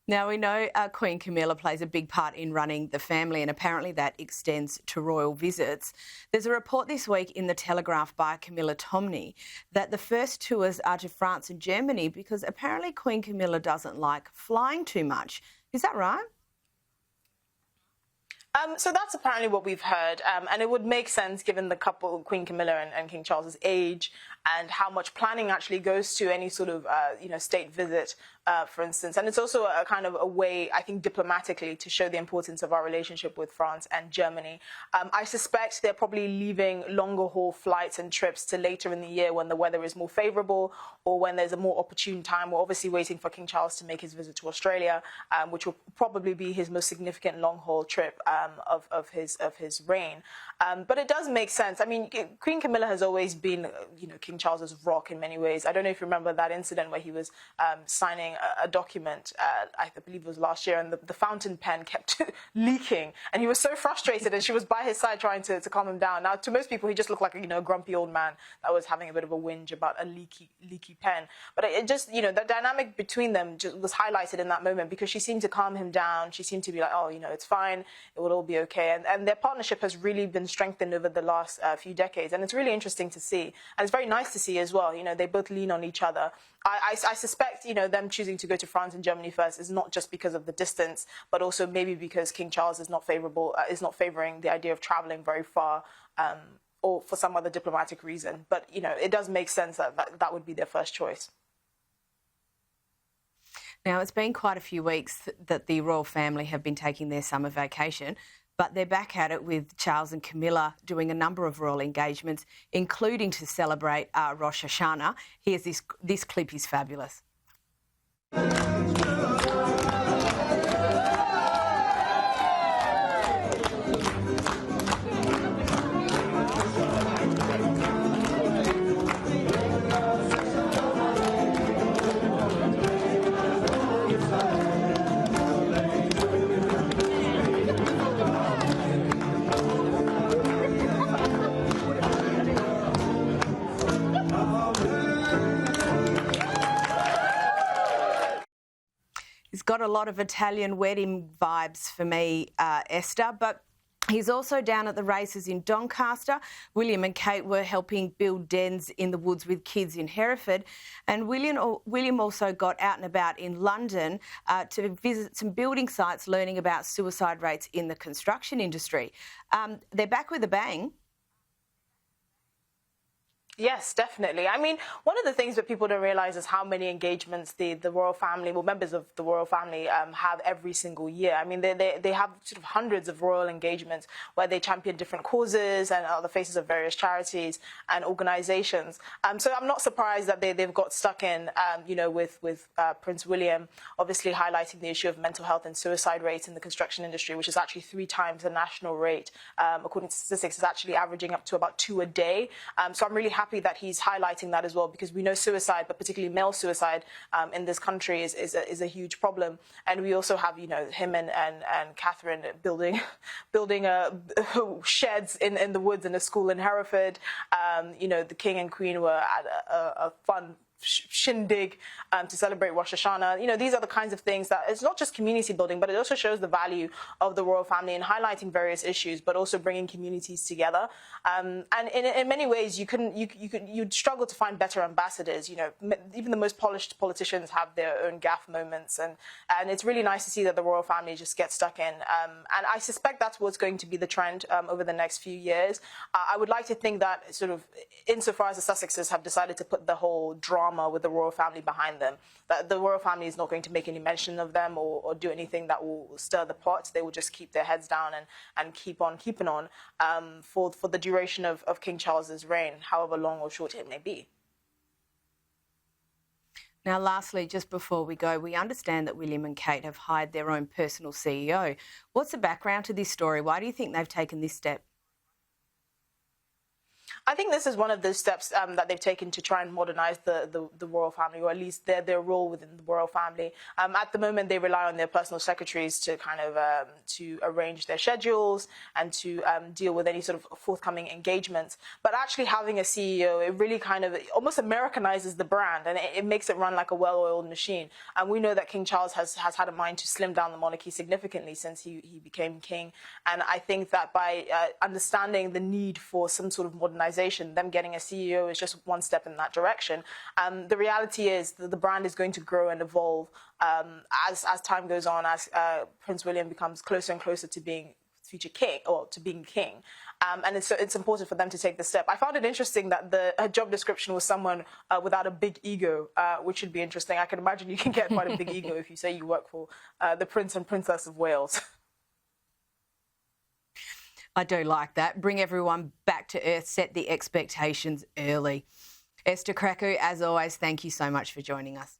Now, we know Queen Camilla plays a big part in running the family, and apparently that extends to royal visits. There's a report this week in The Telegraph by Camilla Tomney that the first tours are to France and Germany because apparently Queen Camilla doesn't like flying too much. Is that right? So that's apparently what we've heard, and it would make sense given the couple, Queen Camilla and King Charles's age, and how much planning actually goes to any sort of, state visit, for instance. And it's also a kind of a way, I think, diplomatically to show the importance of our relationship with France and Germany. I suspect they're probably leaving longer haul flights and trips to later in the year when the weather is more favourable or when there's a more opportune time. We're obviously waiting for King Charles to make his visit to Australia, which will probably be his most significant long haul trip of his reign. But it does make sense. I mean, Queen Camilla has always been, King Charles's rock in many ways. I don't know if you remember that incident where he was signing a document, I believe it was last year, and the fountain pen kept leaking, and he was so frustrated, and she was by his side trying to calm him down. Now, to most people, he just looked like a grumpy old man that was having a bit of a whinge about a leaky pen. But it just, the dynamic between them just was highlighted in that moment because she seemed to calm him down. She seemed to be like, oh, it's fine, it will all be okay. And their partnership has really been strengthened over the last few decades, and it's really interesting to see, and it's very nice to see as well. You know, they both lean on each other. I suspect, them choosing to go to France and Germany first is not just because of the distance, but also maybe because King Charles is not favouring the idea of travelling very far, or for some other diplomatic reason. But it does make sense that would be their first choice. Now, it's been quite a few weeks that the royal family have been taking their summer vacation, but they're back at it with Charles and Camilla doing a number of royal engagements, including to celebrate Rosh Hashanah. Here's this clip is fabulous. He's got a lot of Italian wedding vibes for me, Esther, but he's also down at the races in Doncaster. William and Kate were helping build dens in the woods with kids in Hereford. And William also got out and about in London to visit some building sites, learning about suicide rates in the construction industry. They're back with a bang. Yes, definitely. I mean, one of the things that people don't realise is how many engagements the royal family, well, members of the royal family have every single year. I mean, they have sort of hundreds of royal engagements where they champion different causes and are the faces of various charities and organisations. So I'm not surprised that they've got stuck in, with Prince William, obviously highlighting the issue of mental health and suicide rates in the construction industry, which is actually 3 times the national rate. According to statistics, is actually averaging up to about 2 a day. So I'm really happy that he's highlighting that as well, because we know suicide, but particularly male suicide in this country is a huge problem. And we also have, him and Catherine building sheds in the woods in a school in Hereford. The King and Queen were at a fun shindig to celebrate Rosh Hashanah. These are the kinds of things that it's not just community building, but it also shows the value of the royal family in highlighting various issues, but also bringing communities together. And in many ways, you'd struggle to find better ambassadors. Even the most polished politicians have their own gaffe moments, and it's really nice to see that the royal family just gets stuck in. And I suspect that's what's going to be the trend over the next few years. I would like to think that sort of, insofar as the Sussexes have decided to put the whole drama with the royal family behind them, that the royal family is not going to make any mention of them or do anything that will stir the pot. They will just keep their heads down and keep on keeping on for the duration of King Charles's reign, however long or short it may be. Now, lastly, just before we go, we understand that William and Kate have hired their own personal CEO. What's the background to this story? Why do you think they've taken this step? I think this is one of the steps that they've taken to try and modernise the royal family, or at least their role within the royal family. At the moment, they rely on their personal secretaries to kind of to arrange their schedules and to deal with any sort of forthcoming engagements. But actually having a CEO, it really kind of almost Americanizes the brand, and it makes it run like a well-oiled machine. And we know that King Charles has had a mind to slim down the monarchy significantly since he became king. And I think that by understanding the need for some sort of modernization, them getting a CEO is just one step in that direction. The reality is that the brand is going to grow and evolve as time goes on, as Prince William becomes closer and closer to being future king, or to being king. And it's important for them to take the step. I found it interesting that her job description was someone without a big ego, which should be interesting. I can imagine you can get quite a big ego if you say you work for the Prince and Princess of Wales. I do like that. Bring everyone back to earth, set the expectations early. Esther Krakue, as always, thank you so much for joining us.